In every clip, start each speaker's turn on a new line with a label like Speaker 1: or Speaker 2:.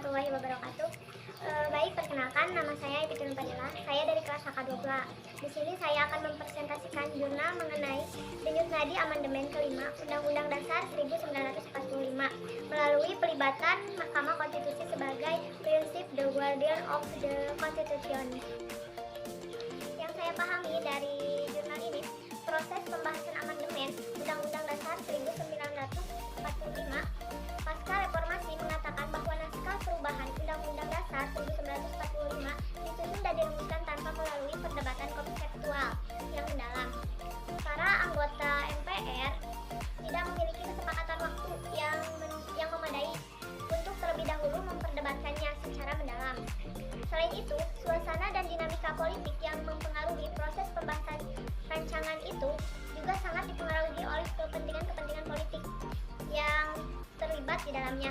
Speaker 1: warahmatullahi wabarakatuh. Baik, perkenalkan nama saya Epitun Padilla. Saya dari kelas HK20. Di sini saya akan mempresentasikan jurnal mengenai denyut nadi amandemen kelima Undang-Undang Dasar 1945 melalui pelibatan Mahkamah Konstitusi sebagai prinsip the guardian of the Constitution. Yang saya pahami dari jurnal ini, proses pembahasan amandemen Undang-Undang Dasar 1945 pasca reformasi mengatakan bahwa naskah perubahan Undang-Undang Dasar 1945 disusun dan dirumuskan tanpa melalui perdebatan konseptual yang mendalam. Para anggota MPR tidak memiliki kesepakatan waktu yang memadai untuk terlebih dahulu memperdebatkannya secara mendalam. Selain itu, suasana dan dinamika politik yang mempengaruhi proses pembahasan rancangan itu juga sangat dipengaruhi oleh kepentingan-kepentingan politik yang terlibat di dalamnya.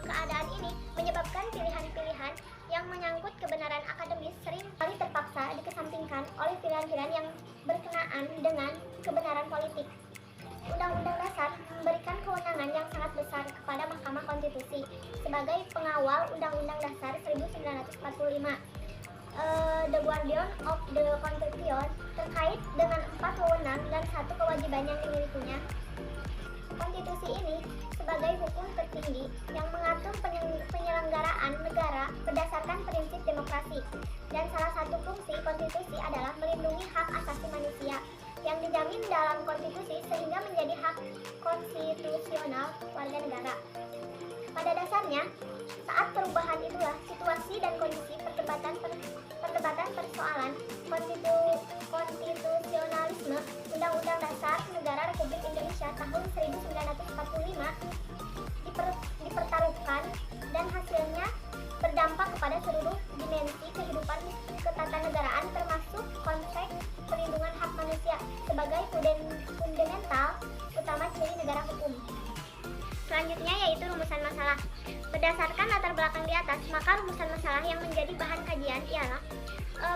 Speaker 1: Keadaan ini menyebabkan pilihan-pilihan yang menyangkut kebenaran akademis sering kali terpaksa dikesampingkan oleh pilihan-pilihan yang berkenaan dengan kebenaran politik. Undang-Undang Dasar memberikan kewenangan yang sangat besar kepada Mahkamah Konstitusi sebagai pengawal Undang-Undang Dasar 1945. The Guardian of the Constitution terkait dengan 4 wewenang dan 1 kewajiban yang dimilikinya. Konstitusi ini sebagai hukum tertinggi yang mengatur penyelenggaraan negara berdasarkan prinsip demokrasi, dan salah satu fungsi konstitusi adalah melindungi hak asasi manusia yang dijamin dalam konstitusi sehingga menjadi hak konstitusional warga negara. Pada dasarnya, saat perubahan itulah situasi dan kondisi perdebatan persoalan konstitusionalisme Undang-Undang Dasar Negara Republik Indonesia tahun 1945 dipertaruhkan, dan hasilnya berdampak kepada seluruh dimensi kehidupan ketatanegaraan termasuk konteks perlindungan hak manusia sebagai fundamental utama ciri negara hukum. Selanjutnya yaitu rumusan masalah. Berdasarkan latar belakang di atas, maka rumusan masalah yang menjadi bahan kajian ialah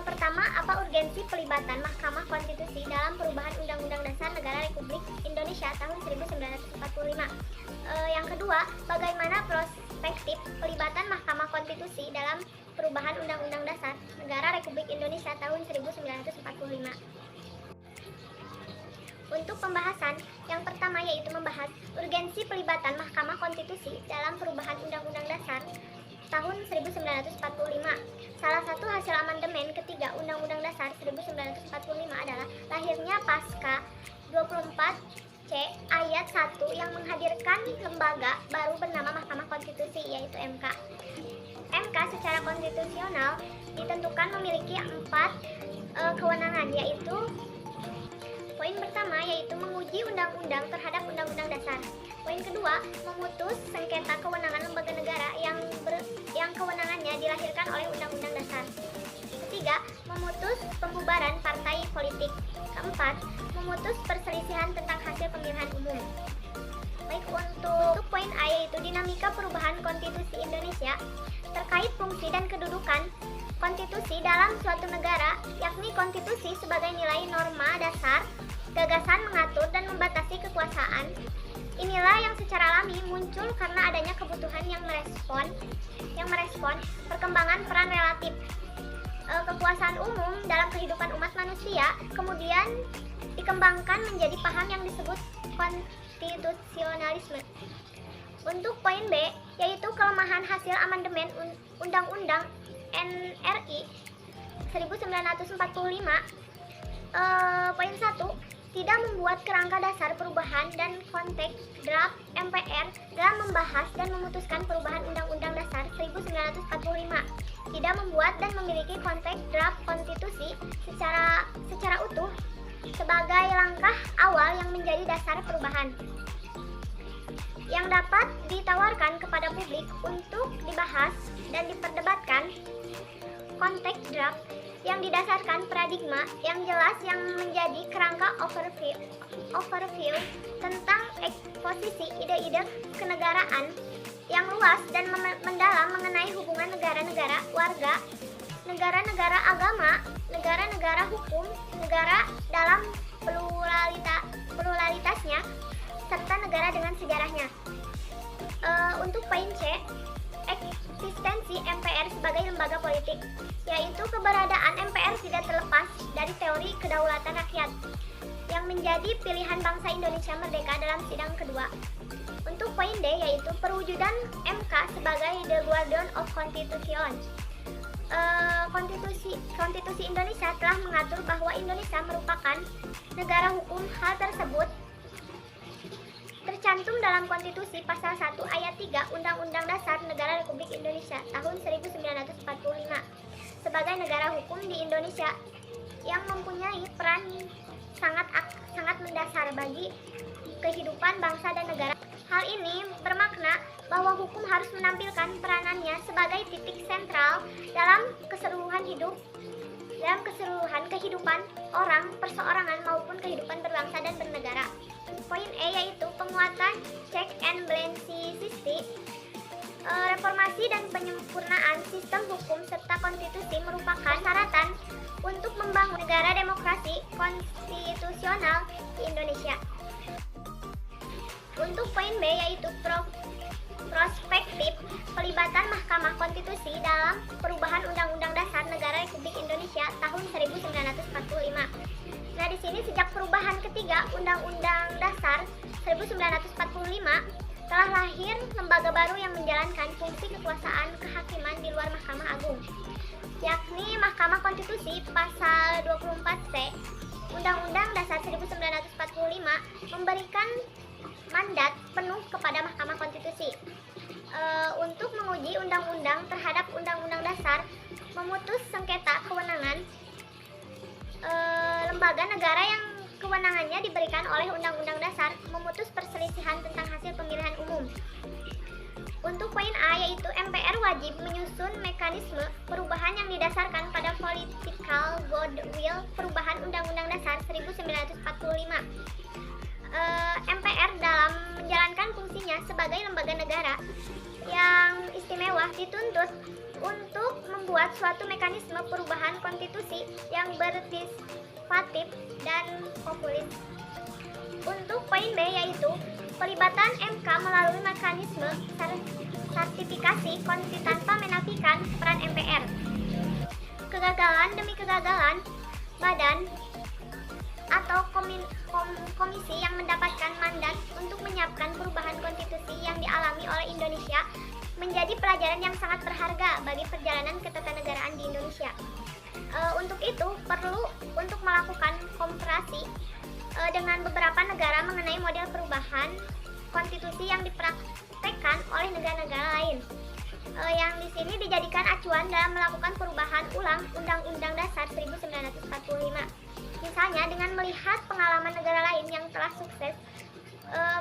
Speaker 1: pertama, apa urgensi pelibatan Mahkamah Konstitusi dalam perubahan Undang-Undang Dasar Negara Republik Indonesia tahun 1945. Yang kedua, bagaimana perspektif pelibatan Mahkamah Konstitusi dalam perubahan Undang-Undang Dasar Negara Republik Indonesia tahun 1945. Untuk pembahasan, yang pertama yaitu membahas urgensi pelibatan Mahkamah Konstitusi dalam perubahan Undang-Undang Dasar tahun 1945. Salah satu hasil amandemen ketiga Undang-Undang Dasar 1945 adalah lahirnya pasca 24C ayat 1 yang menghadirkan lembaga baru bernama Mahkamah Konstitusi, yaitu MK. MK secara konstitusional ditentukan memiliki 4 kewenangan, yaitu poin pertama yaitu menguji undang-undang terhadap undang-undang dasar. Poin kedua, memutus sengketa kewenangan lembaga negara yang kewenangannya dilahirkan oleh undang-undang dasar. Ketiga, memutus pembubaran partai politik. Keempat, memutus perselisihan tentang hasil pemilihan umum. Baik, untuk poin A yaitu dinamika perubahan konstitusi Indonesia terkait fungsi dan kedudukan konstitusi dalam suatu negara, yakni konstitusi sebagai nilai norma dasar, gagasan mengatur dan membatasi kekuasaan. Inilah yang secara alami muncul karena adanya kebutuhan yang merespon perkembangan peran relatif kekuasaan umum dalam kehidupan umat manusia, kemudian dikembangkan menjadi paham yang disebut konstitusionalisme. Untuk poin B yaitu kelemahan hasil amandemen Undang-Undang NRI 1945. Poin 1, tidak membuat kerangka dasar perubahan dan konteks draft MPR dalam membahas dan memutuskan perubahan Undang-Undang Dasar 1945. Tidak membuat dan memiliki konteks draft konstitusi secara utuh sebagai langkah awal yang menjadi dasar perubahan yang dapat ditawarkan kepada publik untuk dibahas dan diperdebatkan. Konteks draft yang didasarkan paradigma yang jelas yang menjadi kerangka overview tentang eksposisi ide-ide kenegaraan yang luas dan mendalam mengenai hubungan negara-negara, warga, negara-negara agama, negara-negara hukum, negara dalam pluralitasnya, serta negara dengan sejarahnya. Untuk poin C, eksistensi MPR sebagai lembaga politik, yaitu keberadaan MPR tidak terlepas dari teori kedaulatan rakyat yang menjadi pilihan bangsa Indonesia merdeka dalam sidang kedua. Untuk poin D, yaitu perwujudan MK sebagai the guardian of constitution. Konstitusi Indonesia telah mengatur bahwa Indonesia merupakan negara hukum. Hal tersebut tercantum dalam Konstitusi Pasal 1 Ayat 3 Undang-Undang Dasar Negara Republik Indonesia tahun 1945 sebagai negara hukum di Indonesia yang mempunyai peran sangat mendasar bagi kehidupan bangsa dan negara. Hal ini bermakna bahwa hukum harus menampilkan peranannya sebagai titik sentral dalam keseluruhan kehidupan orang, perseorangan maupun kehidupan berbangsa dan bernegara. Poin E, yaitu penguatan check and balance system. Reformasi dan penyempurnaan sistem hukum serta konstitusi merupakan persyaratan untuk membangun negara demokrasi konstitusional di Indonesia. Untuk poin B, yaitu prospektif pelibatan Mahkamah Konstitusi dalam perubahan Undang-Undang Dasar Negara Republik Indonesia tahun 1945. Nah, di sini sejak perubahan ketiga Undang-Undang Dasar 1945 telah lahir lembaga baru yang menjalankan fungsi kekuasaan kehakiman di luar Mahkamah Agung, yakni Mahkamah Konstitusi. Pasal 24C Undang-Undang Dasar 1945 memberikan mandat penuh kepada Mahkamah Konstitusi untuk menguji undang-undang terhadap Undang-Undang Dasar, memutus sengketa kewenangan lembaga negara yang kewenangannya diberikan oleh Undang-Undang Dasar, memutus perselisihan tentang hasil pemilihan umum. Untuk poin A, yaitu MPR wajib menyusun mekanisme perubahan yang didasarkan pada political goodwill perubahan Undang-Undang Dasar 1945. MPR dalam menjalankan fungsinya sebagai lembaga negara yang istimewa dituntut untuk membuat suatu mekanisme perubahan konstitusi yang berpartisipatif dan populis. Untuk poin B, yaitu pelibatan MK melalui mekanisme sertifikasi konstitusi tanpa menafikan peran MPR. Kegagalan demi kegagalan badan atau komisi yang mendapatkan mandat untuk menyiapkan perubahan konstitusi yang dialami oleh Indonesia menjadi pelajaran yang sangat berharga bagi perjalanan ketatanegaraan di Indonesia. Untuk itu perlu untuk melakukan komparasi dengan beberapa negara mengenai model perubahan konstitusi yang dipraktekkan oleh negara-negara lain, yang di sini dijadikan acuan dalam melakukan perubahan ulang Undang-Undang Dasar 1945. Misalnya dengan melihat pengalaman negara lain yang telah sukses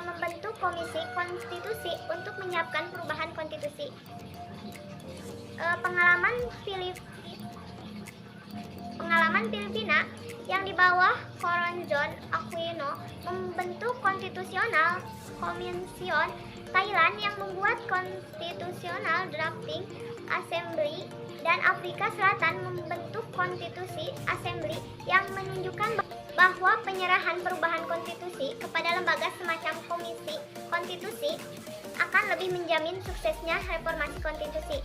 Speaker 1: membentuk komisi konstitusi untuk menyiapkan perubahan konstitusi. Pengalaman Filipina yang di bawah Corazon Aquino membentuk konstitusional Commission, Thailand yang membuat konstitusional drafting assembly, dan Afrika Selatan membentuk konstitusi assembly yang menunjukkan bahwa penyerahan perubahan konstitusi kepada lembaga semacam komisi konstitusi akan lebih menjamin suksesnya reformasi konstitusi.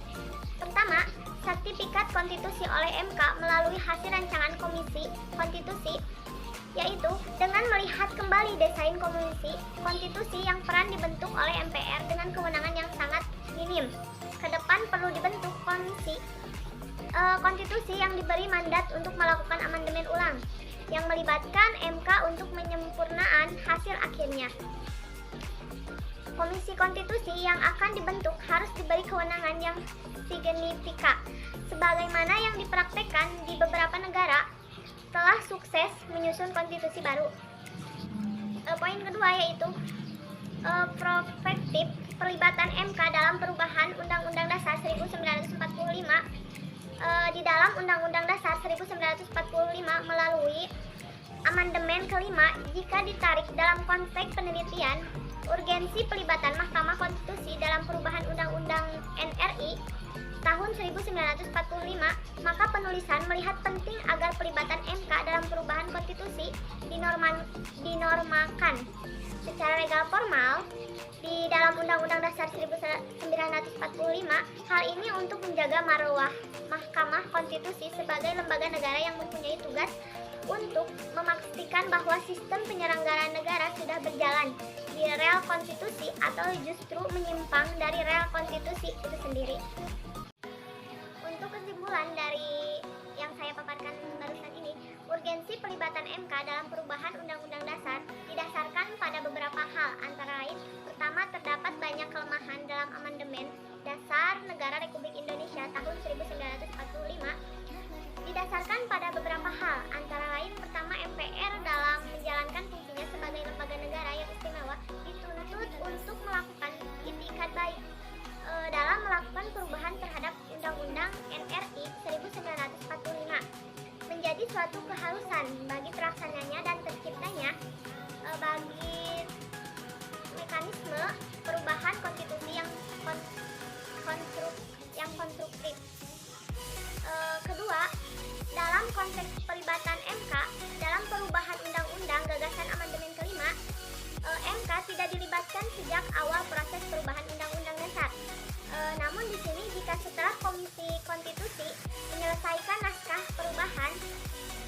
Speaker 1: Pertama, sertifikat konstitusi oleh MK melalui hasil rancangan komisi konstitusi, yaitu dengan melihat kembali desain komisi konstitusi yang peran dibentuk oleh MPR dengan kewenangan yang sangat minim. Ke depan perlu dibentuk komisi konstitusi yang diberi mandat untuk melakukan amandemen ulang yang melibatkan MK untuk menyempurnaan hasil akhirnya. Komisi konstitusi yang akan dibentuk harus diberi kewenangan yang signifikan, sebagaimana yang dipraktekkan di beberapa negara telah sukses menyusun konstitusi baru. Poin kedua, yaitu prospektif pelibatan MK dalam perubahan Undang-Undang Dasar 1945. Di dalam Undang-Undang Dasar 1945 melalui amandemen kelima, jika ditarik dalam konteks penelitian urgensi pelibatan Mahkamah Konstitusi dalam perubahan Undang-Undang NRI tahun 1945, maka penulisan melihat penting agar pelibatan MK dalam perubahan konstitusi dinormakan secara legal formal di dalam Undang-Undang Dasar 1945 1945. Hal ini untuk menjaga marwah Mahkamah Konstitusi sebagai lembaga negara yang mempunyai tugas untuk memastikan bahwa sistem penyelenggaraan negara sudah berjalan di rel konstitusi atau justru menyimpang dari rel konstitusi itu sendiri. Untuk kesimpulan dari yang saya paparkan barusan ini, urgensi pelibatan MK dalam perubahan Undang-Undang Dasar didasarkan pada beberapa hal, antara lain: pertama, terdapat banyak kelemahan dalam amandemen Dasar Negara Republik Indonesia tahun 1945 didasarkan pada beberapa hal, antara lain: pertama, MPR dalam menjalankan fungsinya sebagai lembaga negara yang istimewa dituntut untuk melakukan itikat baik dalam melakukan perubahan terhadap Undang-Undang NRI 1945 menjadi suatu keharusan bagi terlaksananya dan terciptanya bagi mekanisme perubahan konstitusi yang konstruktif. Kedua, dalam konteks pelibatan MK dalam perubahan undang-undang gagasan amandemen kelima, MK tidak dilibatkan sejak awal proses perubahan undang-undang dasar. Namun di sini, jika setelah Komisi Konstitusi menyelesaikan naskah perubahan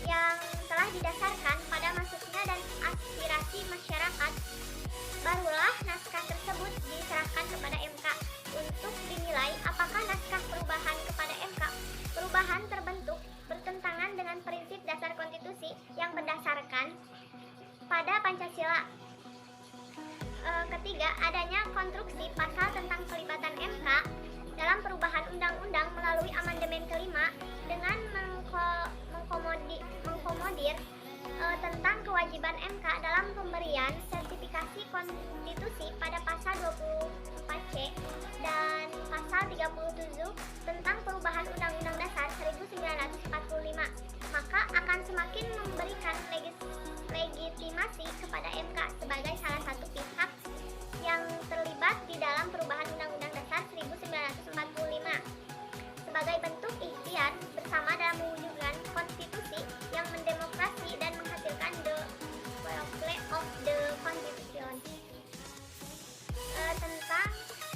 Speaker 1: yang telah didasarkan pada masukan dan aspirasi masyarakat, barulah naskah tersebut diserahkan kepada MK untuk dinilai apakah naskah perubahan kepada MK perubahan terbentuk bertentangan dengan prinsip dasar konstitusi yang berdasarkan pada Pancasila. Ketiga, adanya konstruksi pasal tentang pelibatan MK dalam perubahan undang-undang melalui amandemen kelima dengan mengkomodir tentang kewajiban MK dalam pemberian sertifikasi konstitusi pada pasal 24C dan pasal 37 tentang perubahan Undang-Undang Dasar 1945, maka akan semakin memberikan legitimasi kepada MK sebagai salah satu pihak yang terlibat di dalam perubahan Undang-Undang Dasar 1945 sebagai bentuk ikhtiar bersama dalam mewujudkan konstitusi yang mendemokrasi dan menghasilkan the welfare of the constitution. Tentang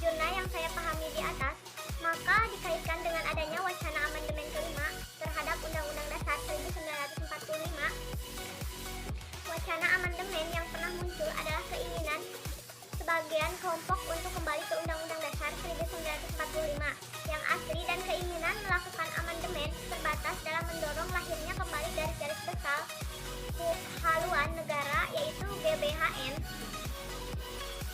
Speaker 1: jurnal yang saya pahami di atas, maka dikaitkan dengan adanya wacana amandemen kelima terhadap Undang-Undang Dasar 1945. Wacana amandemen yang pernah muncul adalah keinginan sebagian kelompok untuk kembali ke Undang-Undang Dasar 1945 yang asli, dan keinginan melakukan amandemen terbatas dalam mendorong lahirnya kembali garis-garis besar haluan negara, yaitu GBHN.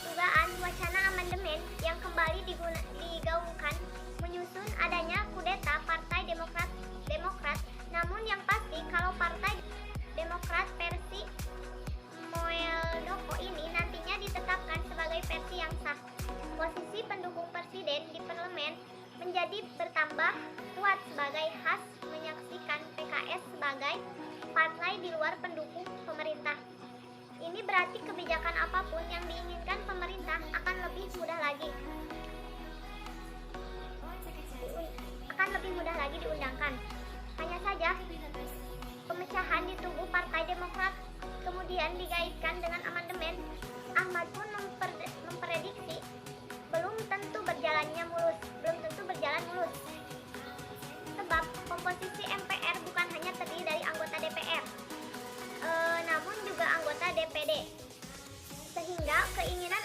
Speaker 1: Dugaan wacana amandemen yang kembali digaungkan menyusun adanya kudeta Partai Demokrat, namun yang pasti kalau Partai Demokrat versi Muldoko ini nantinya ditetapkan sebagai versi yang sah, posisi pendukung presiden di parlemen menjadi bertambah kuat sebagai khas menyaksikan PKS sebagai partai di luar pendukung pemerintah. Ini berarti kebijakan apapun yang diinginkan pemerintah akan lebih mudah lagi diundangkan. Hanya saja pemecahan di tubuh Partai Demokrat kemudian digaitkan dengan amandemen. Ahmad pun memprediksi belum tentu berjalan mulus. Sebab komposisi MPR bukan hanya terdiri dari anggota DPR, namun juga anggota DPD, sehingga keinginan